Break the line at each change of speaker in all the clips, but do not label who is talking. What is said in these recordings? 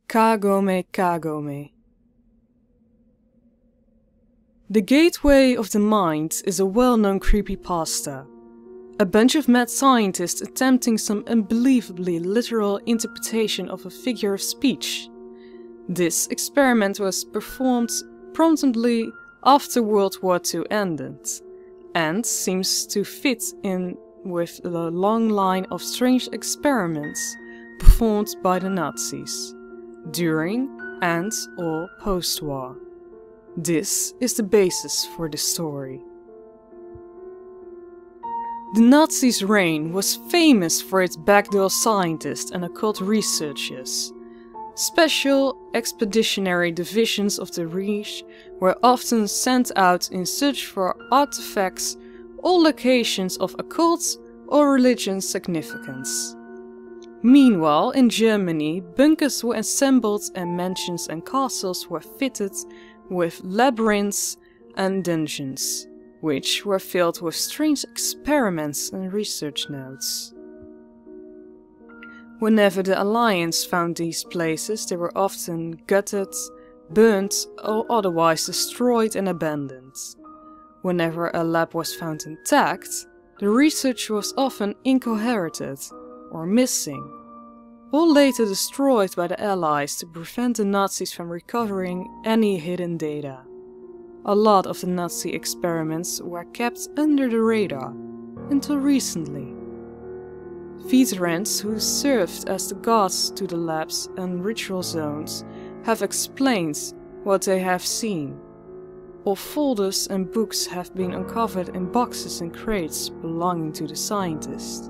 Kagome Kagome. The Gateway of the Mind is a well-known creepypasta. A bunch of mad scientists attempting some unbelievably literal interpretation of a figure of speech. This experiment was performed promptly after World War II ended, and seems to fit in with the long line of strange experiments performed by the Nazis during and or post-war. This is the basis for the story. The Nazis' reign was famous for its backdoor scientists and occult researchers. Special expeditionary divisions of the Reich were often sent out in search for artifacts or locations of occult or religious significance. Meanwhile, in Germany, bunkers were assembled and mansions and castles were fitted with labyrinths and dungeons, which were filled with strange experiments and research notes. Whenever the Alliance found these places, they were often gutted, burnt, or otherwise destroyed and abandoned. Whenever a lab was found intact, the research was often incoherent or missing, or later destroyed by the Allies to prevent the Nazis from recovering any hidden data. A lot of the Nazi experiments were kept under the radar, until recently. Veterans who served as the guards to the labs and ritual zones have explained what they have seen, or folders and books have been uncovered in boxes and crates belonging to the scientists.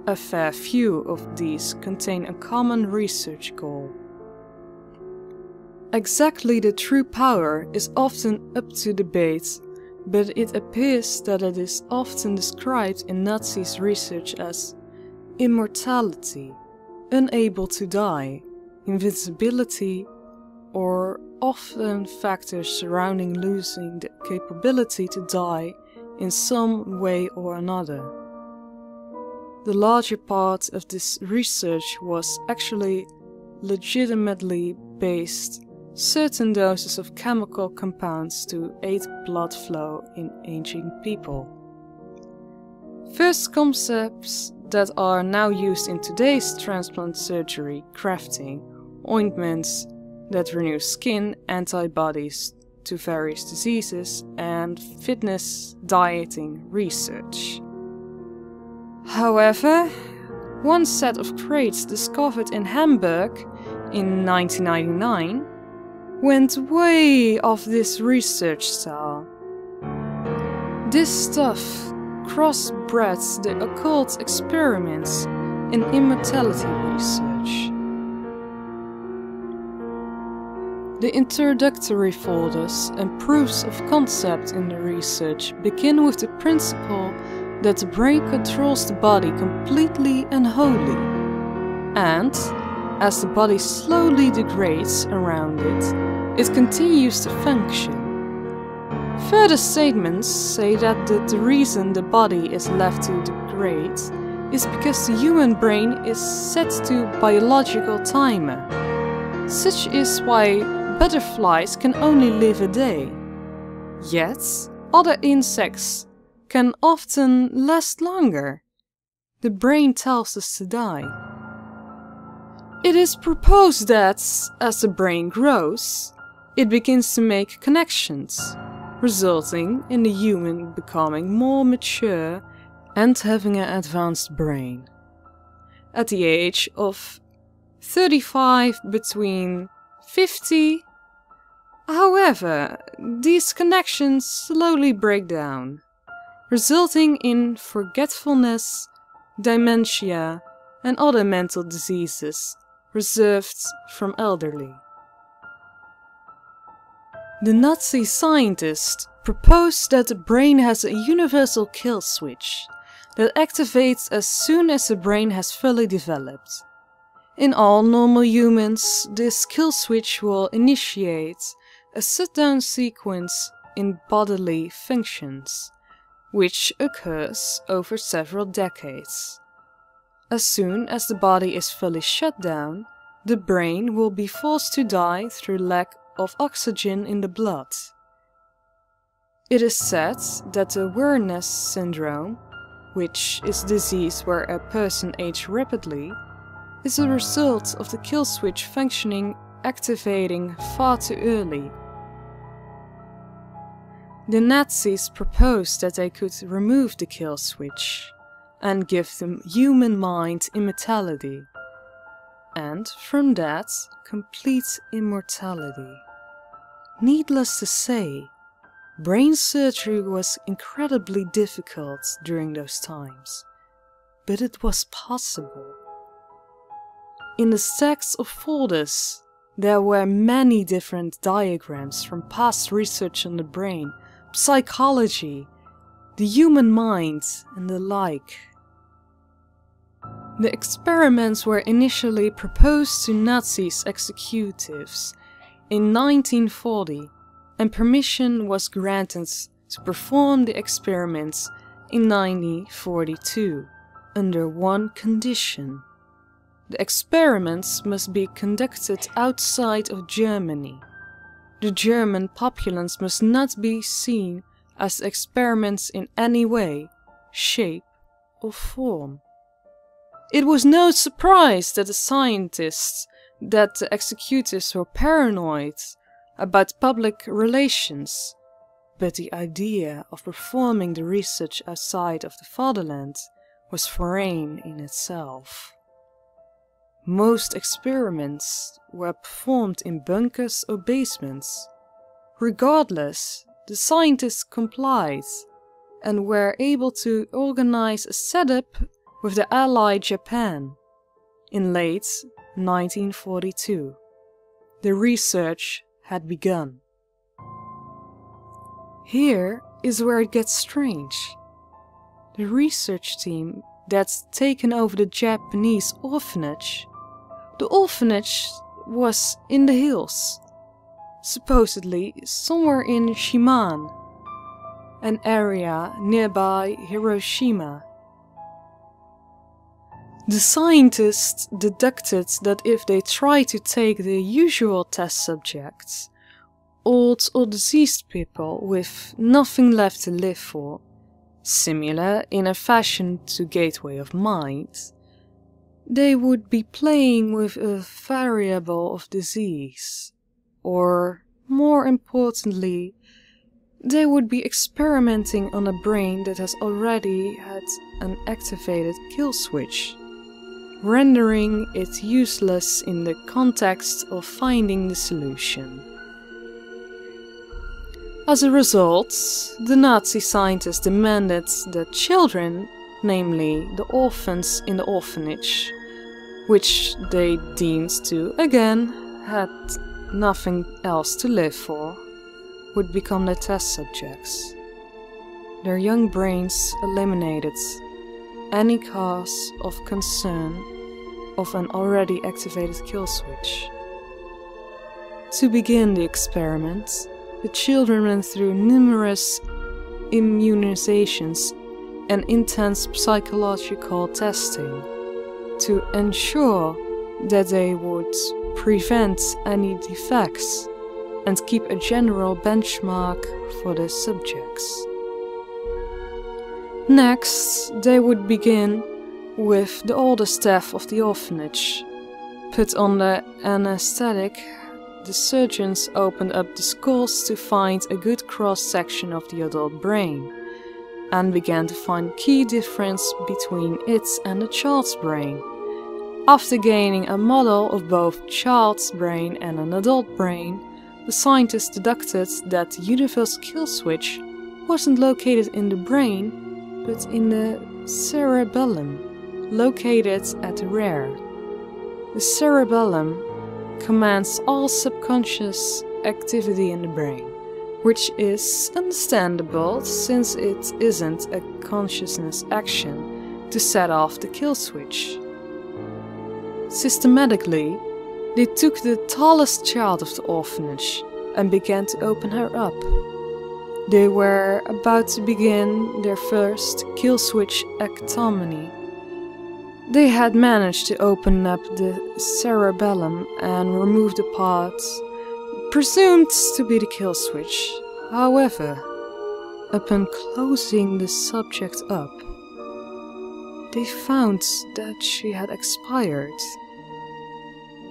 A fair few of these contain a common research goal. Exactly the true power is often up to debate, but it appears that it is often described in Nazis' research as immortality, unable to die, invincibility, or often factors surrounding losing the capability to die in some way or another. The larger part of this research was actually legitimately based certain doses of chemical compounds to aid blood flow in aging people. First concepts that are now used in today's transplant surgery, crafting, ointments that renew skin, antibodies to various diseases, and fitness dieting research. However, one set of crates discovered in Hamburg in 1999 went way off this research style. This stuff crossbred the occult experiments in immortality research. The introductory folders and proofs of concept in the research begin with the principle that the brain controls the body completely and wholly, and as the body slowly degrades around it, it continues to function. Further statements say that the reason the body is left to degrade is because the human brain is set to biological timer. Such is why butterflies can only live a day. Yet, other insects can often last longer. The brain tells us to die. It is proposed that, as the brain grows, it begins to make connections, resulting in the human becoming more mature and having an advanced brain. At the age of 35 between 50, however, these connections slowly break down, resulting in forgetfulness, dementia, and other mental diseases reserved from elderly. The Nazi scientists proposed that the brain has a universal kill switch that activates as soon as the brain has fully developed. In all normal humans, this kill switch will initiate a shutdown sequence in bodily functions, which occurs over several decades. As soon as the body is fully shut down, the brain will be forced to die through lack of oxygen in the blood. It is said that the Werner's syndrome, which is a disease where a person ages rapidly, is a result of the kill switch functioning activating far too early. The Nazis proposed that they could remove the kill switch and give the human mind immortality, and from that, complete immortality. Needless to say, brain surgery was incredibly difficult during those times, but it was possible. In the stacks of folders, there were many different diagrams from past research on the brain, psychology, the human mind, and the like. The experiments were initially proposed to Nazi executives in 1940, and permission was granted to perform the experiments in 1942, under one condition. The experiments must be conducted outside of Germany. The German populace must not be seen as experiments in any way, shape, or form. It was no surprise that the executives were paranoid about public relations, but the idea of performing the research outside of the fatherland was foreign in itself. Most experiments were performed in bunkers or basements. Regardless, the scientists complied and were able to organize a setup with the Allied Japan. In late 1942, the research had begun. Here is where it gets strange. The research team that's taken over the Japanese orphanage. The orphanage was in the hills, supposedly somewhere in Shiman, an area nearby Hiroshima. The scientists deducted that if they tried to take the usual test subjects, old or diseased people with nothing left to live for, similar in a fashion to Gateway of Mind, they would be playing with a variable of disease, or, more importantly, they would be experimenting on a brain that has already had an activated kill switch, rendering it useless in the context of finding the solution. As a result, the Nazi scientists demanded that children, namely the orphans in the orphanage, which they deemed to, again, had nothing else to live for, would become their test subjects. Their young brains eliminated any cause of concern of an already activated kill switch. To begin the experiment, the children went through numerous immunizations and intense psychological testing to ensure that they would prevent any defects and keep a general benchmark for the subjects. Next, they would begin with the older staff of the orphanage. Put under anesthetic, the surgeons opened up the skulls to find a good cross-section of the adult brain, and began to find key difference between it and the child's brain. After gaining a model of both child's brain and an adult brain, the scientists deducted that the universal kill switch wasn't located in the brain, but in the cerebellum, located at the rear. The cerebellum commands all subconscious activity in the brain, which is understandable since it isn't a consciousness action to set off the kill switch. Systematically, they took the tallest child of the orphanage and began to open her up. They were about to begin their first kill switch ectomy. They had managed to open up the cerebellum and remove the parts presumed to be the kill switch. However, upon closing the subject up, they found that she had expired.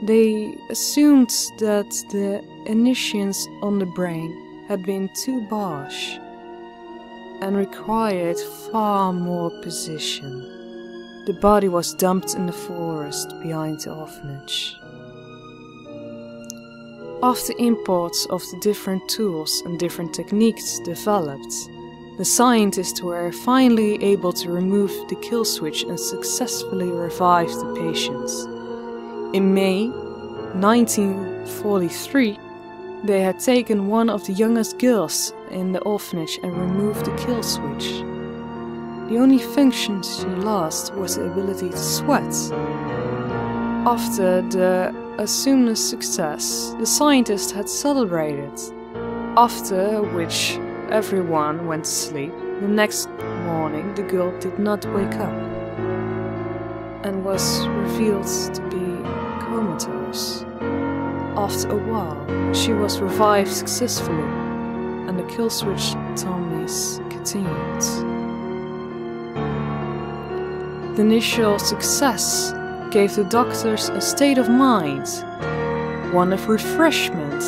They assumed that the initiants on the brain had been too harsh and required far more precision. The body was dumped in the forest behind the orphanage. After imports of the different tools and different techniques developed, the scientists were finally able to remove the kill switch and successfully revive the patients. In May 1943, they had taken one of the youngest girls in the orphanage and removed the kill switch. The only function she lost was the ability to sweat. After the assumed success, the scientists had celebrated, after which everyone went to sleep. The next morning, the girl did not wake up and was revealed to be comatose. After a while, she was revived successfully, and the kill switch dummies continued. The initial success gave the doctors a state of mind, one of refreshment.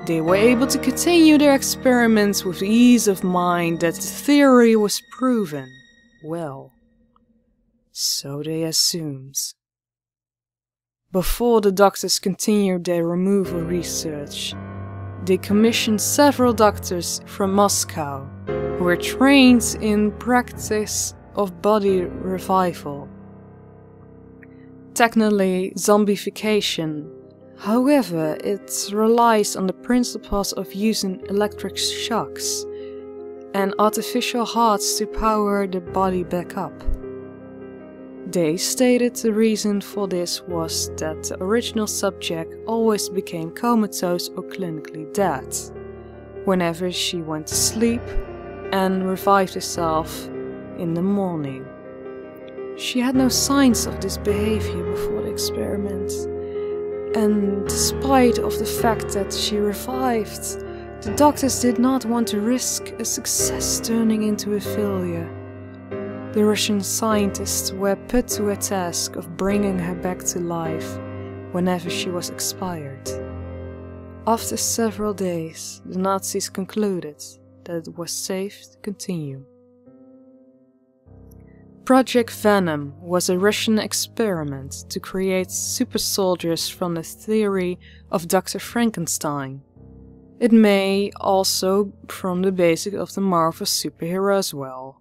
They were able to continue their experiments with the ease of mind that the theory was proven well. So they assumed. Before the doctors continued their removal research, they commissioned several doctors from Moscow who were trained in practice of body revival, technically zombification. However, it relies on the principles of using electric shocks and artificial hearts to power the body back up. They stated the reason for this was that the original subject always became comatose or clinically dead whenever she went to sleep and revived herself in the morning. She had no signs of this behavior before the experiment, and despite of the fact that she revived, the doctors did not want to risk a success turning into a failure. The Russian scientists were put to a task of bringing her back to life whenever she was expired. After several days, the Nazis concluded that it was safe to continue. Project Venom was a Russian experiment to create super soldiers from the theory of Dr. Frankenstein. It may also from the basic of the Marvel superhero as well.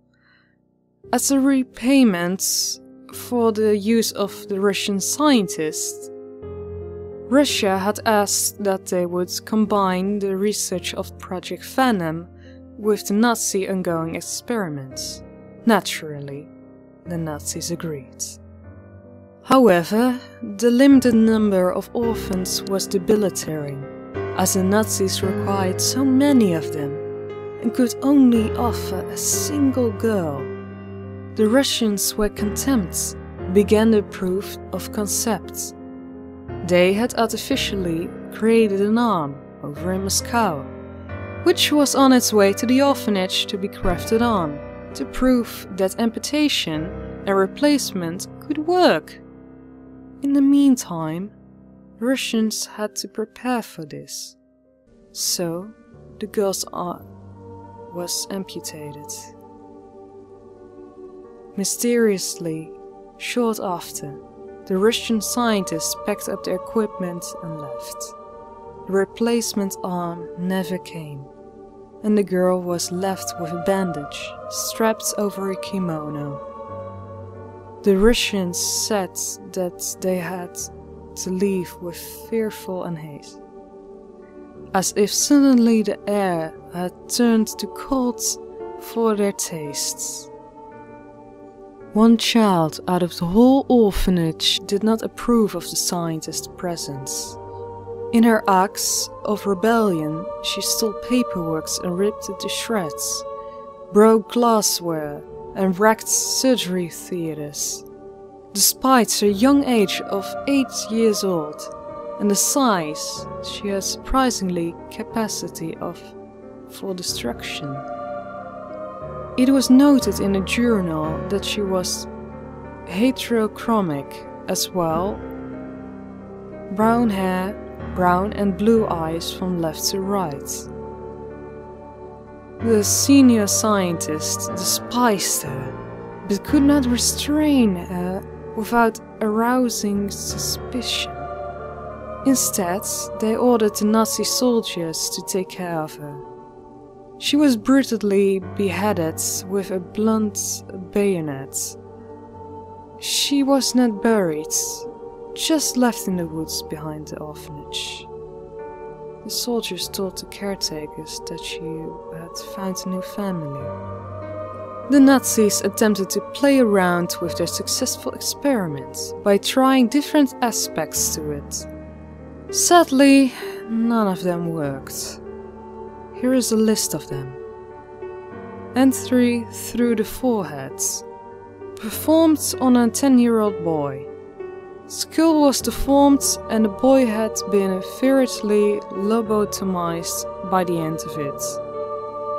As a repayment for the use of the Russian scientists, Russia had asked that they would combine the research of Project Venom with the Nazi ongoing experiments. Naturally, the Nazis agreed. However, the limited number of orphans was debilitating, as the Nazis required so many of them and could only offer a single girl. The Russians were content, began the proof of concept. They had artificially created an arm over in Moscow, which was on its way to the orphanage to be crafted on, to prove that amputation and replacement could work. In the meantime, Russians had to prepare for this, so the girl's arm was amputated. Mysteriously, short after, the Russian scientists packed up their equipment and left. The replacement arm never came, and the girl was left with a bandage strapped over a kimono. The Russians said that they had to leave with fearful and haste, as if suddenly the air had turned to cold for their tastes. One child out of the whole orphanage did not approve of the scientist's presence. In her acts of rebellion, she stole paperwork and ripped it to shreds, broke glassware and wrecked surgery theaters. Despite her young age of 8 years old and the size, she has surprisingly capacity for destruction. It was noted in a journal that she was heterochromic as well. Brown hair, brown and blue eyes from left to right. The senior scientist despised her, but could not restrain her without arousing suspicion. Instead, they ordered the Nazi soldiers to take care of her. She was brutally beheaded with a blunt bayonet. She was not buried, just left in the woods behind the orphanage. The soldiers told the caretakers that she had found a new family. The Nazis attempted to play around with their successful experiment by trying different aspects to it. Sadly, none of them worked. Here is a list of them. Entry through the forehead. Performed on a 10-year-old boy. Skull was deformed and the boy had been violently lobotomized by the end of it.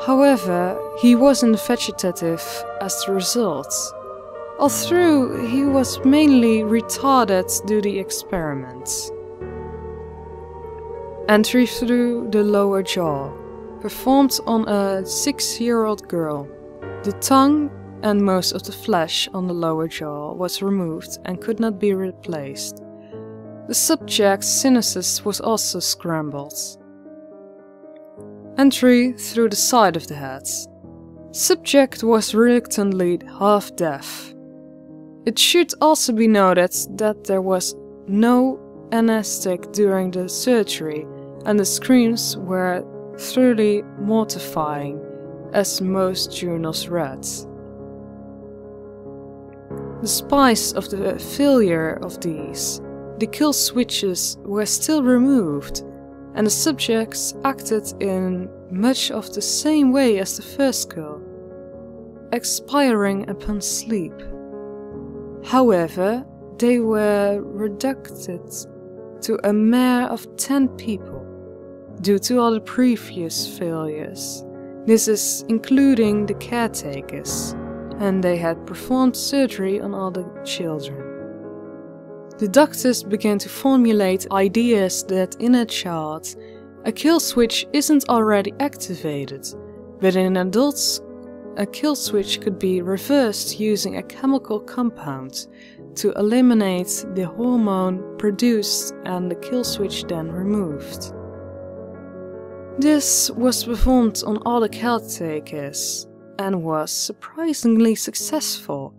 However, he wasn't vegetative as the result, although he was mainly retarded due to the experiments. Entry through the lower jaw. Performed on a 6-year-old girl. The tongue and most of the flesh on the lower jaw was removed and could not be replaced. The subject's synapses was also scrambled. Entry through the side of the head. Subject was reluctantly half deaf. It should also be noted that there was no anesthetic during the surgery and the screams were thoroughly mortifying, as most journals read. Despite of the failure of these, the kill switches were still removed, and the subjects acted in much of the same way as the first kill, expiring upon sleep. However, they were reduced to a mere of 10 people, due to all the previous failures. This is including the caretakers, and they had performed surgery on all the children. The doctors began to formulate ideas that in a child, a kill switch isn't already activated, but in adults, a kill switch could be reversed using a chemical compound to eliminate the hormone produced and the kill switch then removed. This was performed on all the caretakers and was surprisingly successful,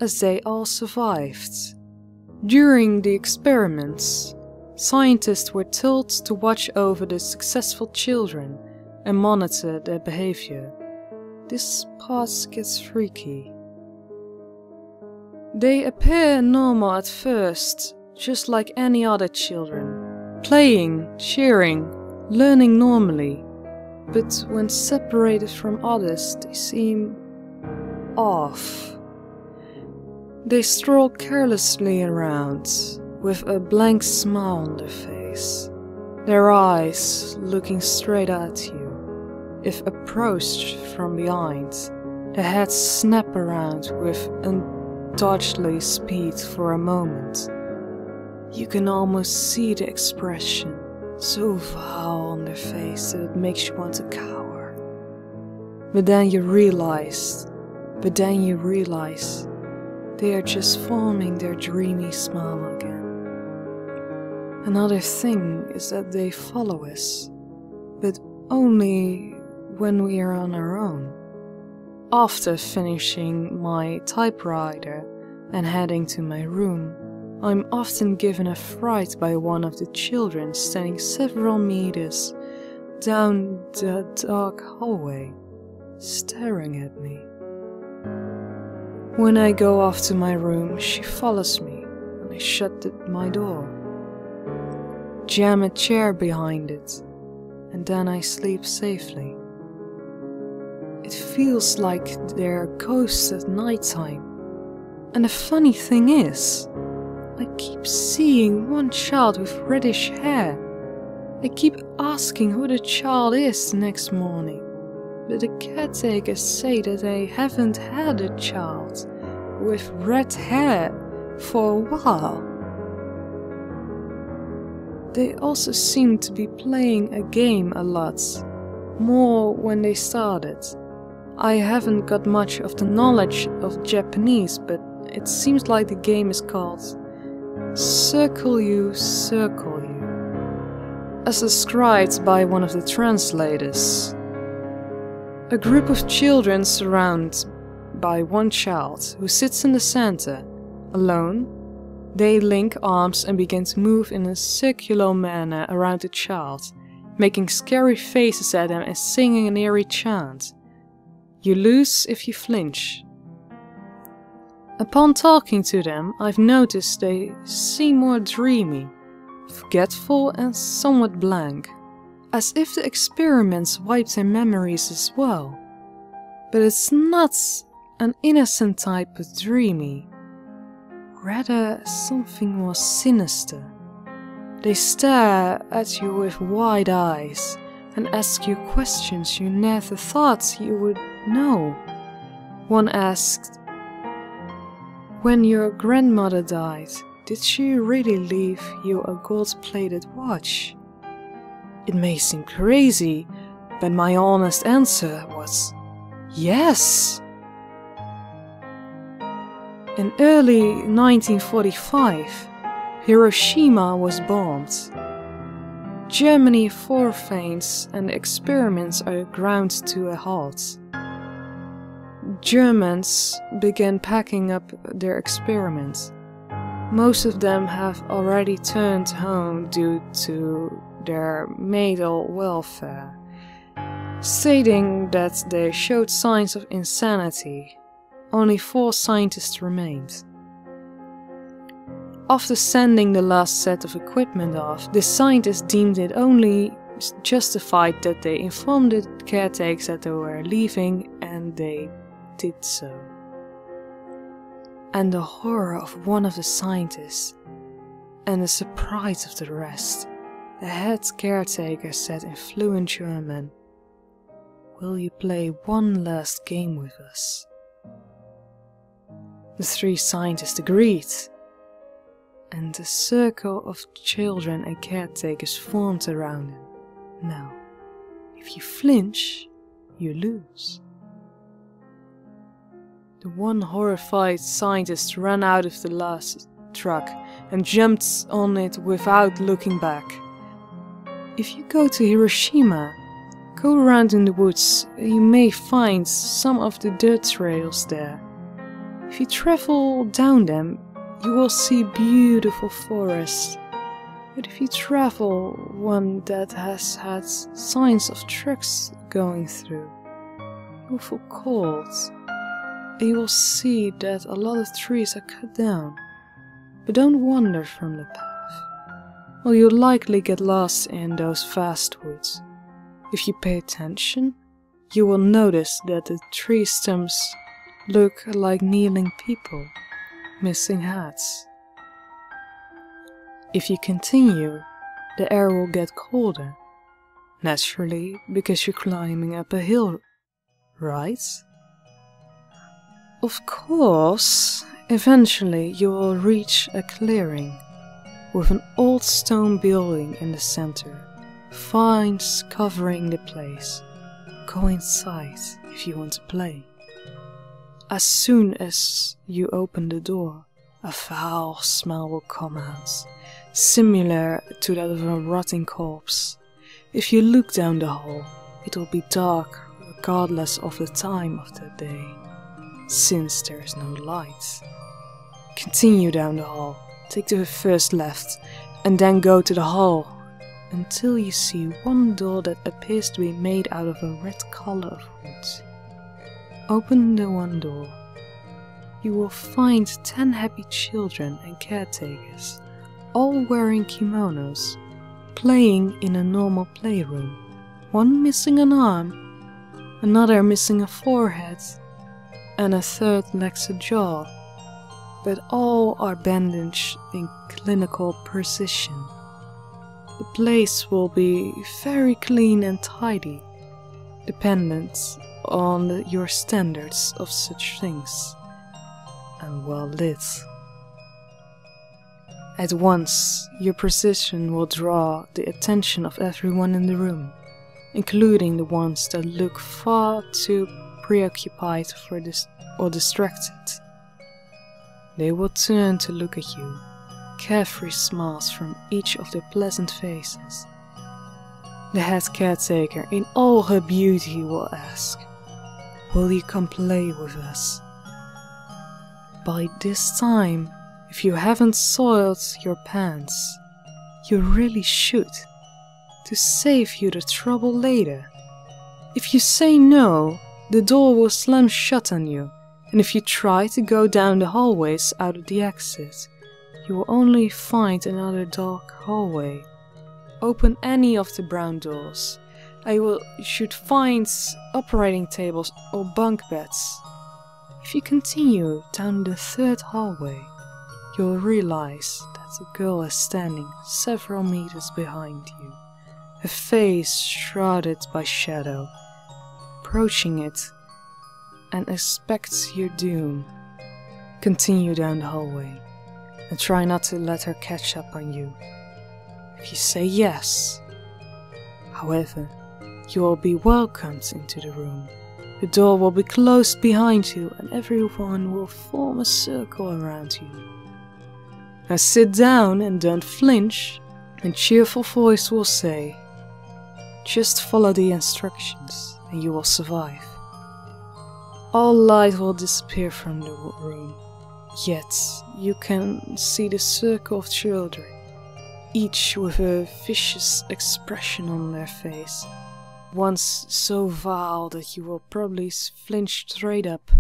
as they all survived. During the experiments, scientists were told to watch over the successful children and monitor their behavior. This part gets freaky. They appear normal at first, just like any other children, playing, cheering, learning normally, but when separated from others, they seem off. They stroll carelessly around, with a blank smile on their face, their eyes looking straight at you. If approached from behind, their heads snap around with undoubtedly speed for a moment. You can almost see the expression, so vile on their face that it makes you want to cower. But then you realize they are just forming their dreamy smile again. Another thing is that they follow us, but only when we are on our own. After finishing my typewriter and heading to my room, I'm often given a fright by one of the children standing several meters down the dark hallway, staring at me. When I go off to my room, she follows me, and I shut my door, jam a chair behind it, and then I sleep safely. It feels like there are ghosts at nighttime, And the funny thing is, I keep seeing one child with reddish hair. I keep asking who the child is the next morning, but the caretakers say that they haven't had a child with red hair for a while. They also seem to be playing a game a lot, more when they started. I haven't got much of the knowledge of Japanese, but it seems like the game is called Circle You, Circle You, as described by one of the translators. A group of children surrounded by one child who sits in the center, alone. They link arms and begin to move in a circular manner around the child, making scary faces at him and singing an eerie chant. You lose if you flinch. Upon talking to them, I've noticed they seem more dreamy, forgetful and somewhat blank, as if the experiments wiped their memories as well. But it's not an innocent type of dreamy, rather something more sinister. They stare at you with wide eyes and ask you questions you never thought you would know. One asked, "When your grandmother died, did she really leave you a gold-plated watch?" It may seem crazy, but my honest answer was, yes. In early 1945, Hiroshima was bombed. Germany forfeits and experiments are ground to a halt. Germans began packing up their experiments. Most of them have already turned home due to their mental welfare, stating that they showed signs of insanity. Only 4 scientists remained. After sending the last set of equipment off, the scientists deemed it only justified that they informed the caretakers that they were leaving, and they did so. And the horror of one of the scientists, and the surprise of the rest, the head caretaker said in fluent German, "Will you play one last game with us?" The 3 scientists agreed, and a circle of children and caretakers formed around him. Now, if you flinch, you lose. The one horrified scientist ran out of the last truck and jumped on it without looking back. If you go to Hiroshima, go around in the woods, you may find some of the dirt trails there. If you travel down them, you will see beautiful forests. But if you travel one that has had signs of trucks going through, you will feel cold. And you will see that a lot of trees are cut down. But don't wander from the path, or you'll likely get lost in those vast woods. If you pay attention, you will notice that the tree stumps look like kneeling people, missing hats. If you continue, the air will get colder. Naturally, because you're climbing up a hill, right? Of course, eventually you will reach a clearing with an old stone building in the center, vines covering the place. Go inside if you want to play. As soon as you open the door, a foul smell will come out, similar to that of a rotting corpse. If you look down the hall, it will be dark regardless of the time of the day, since there is no light. Continue down the hall, take the first left, and then go to the hall, until you see one door that appears to be made out of a red color of wood. Open the one door. You will find 10 happy children and caretakers, all wearing kimonos, playing in a normal playroom. One missing an arm, another missing a forehead, and a third lacks a jaw. but all are bandaged in clinical precision. The place will be very clean and tidy, dependent on your standards of such things, and well lit. At once, your precision will draw the attention of everyone in the room, including the ones that look far too preoccupied or distracted. They will turn to look at you, carefree smiles from each of their pleasant faces. The head caretaker in all her beauty will ask, "Will you come play with us?" By this time, if you haven't soiled your pants, you really should, to save you the trouble later. If you say no, the door will slam shut on you, and if you try to go down the hallways out of the exit, you will only find another dark hallway. Open any of the brown doors, and you should find operating tables or bunk beds. If you continue down the third hallway, you will realize that a girl is standing several meters behind you, her face shrouded by shadow, approaching it, and expects your doom. Continue down the hallway, and try not to let her catch up on you. If you say yes, however, you will be welcomed into the room. The door will be closed behind you, and everyone will form a circle around you. Now sit down and don't flinch, and a cheerful voice will say, "Just follow the instructions, and you will survive." All light will disappear from the room, yet you can see the circle of children, each with a vicious expression on their face, once so vile that you will probably flinch straight up.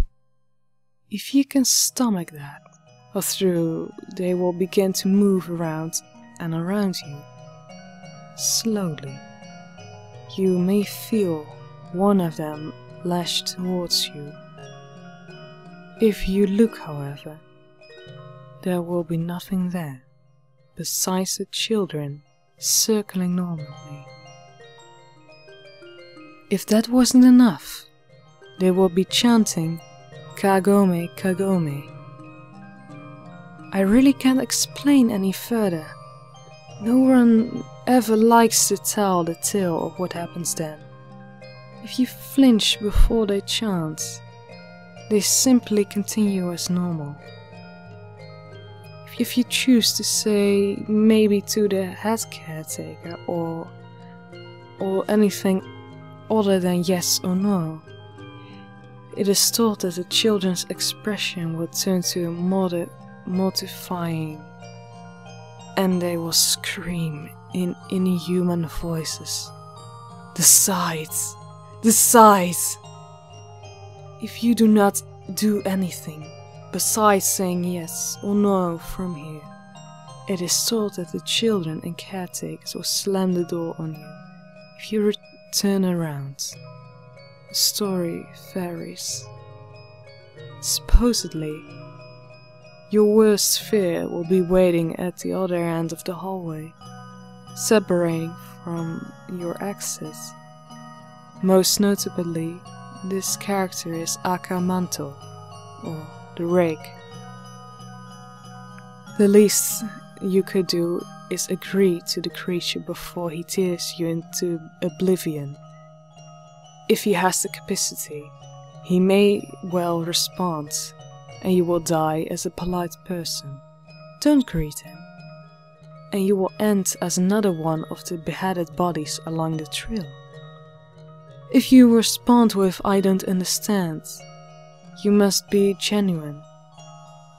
If you can stomach that, or through, they will begin to move around and around you. Slowly, you may feel one of them lash towards you. If you look, however, there will be nothing there, besides the children circling normally. If that wasn't enough, they will be chanting "Kagome Kagome." I really can't explain any further. No one ever likes to tell the tale of what happens then. If you flinch before they chant, they simply continue as normal. If you choose to say maybe to the head caretaker or anything other than yes or no, it is thought that the children's expression will turn to mortifying, and they will scream in inhuman voices, "The sides! The sides!" If you do not do anything besides saying yes or no from here, it is thought that the children and caretakers will slam the door on you. If you turn around, the story varies. Supposedly, your worst fear will be waiting at the other end of the hallway, separating from your exit. Most notably, this character is Akamanto, or the rake. The least you could do is agree to the creature before he tears you into oblivion. If he has the capacity, he may well respond, and you will die as a polite person. Don't greet him, and you will end as another one of the beheaded bodies along the trail. If you respond with "I don't understand," you must be genuine,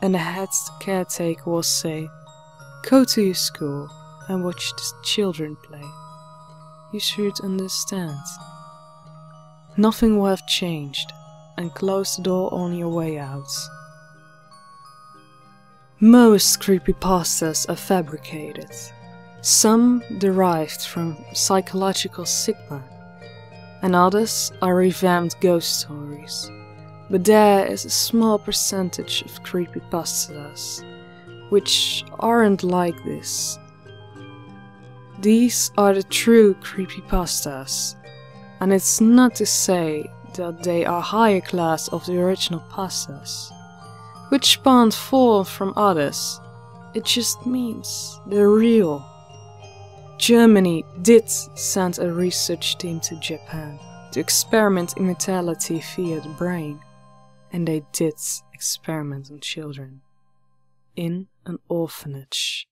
and the head caretaker will say, "Go to your school and watch the children play. You should understand." Nothing will have changed, and close the door on your way out. Most creepypastas are fabricated, some derived from psychological stigma, and others are revamped ghost stories, But there is a small percentage of creepypastas which aren't like this. These are the true creepypastas, and it's not to say that they are higher class of the original pastas, which spawned forth from others. It just means they're real. Germany did send a research team to Japan to experiment immortality via the brain, and they did experiment on children in an orphanage.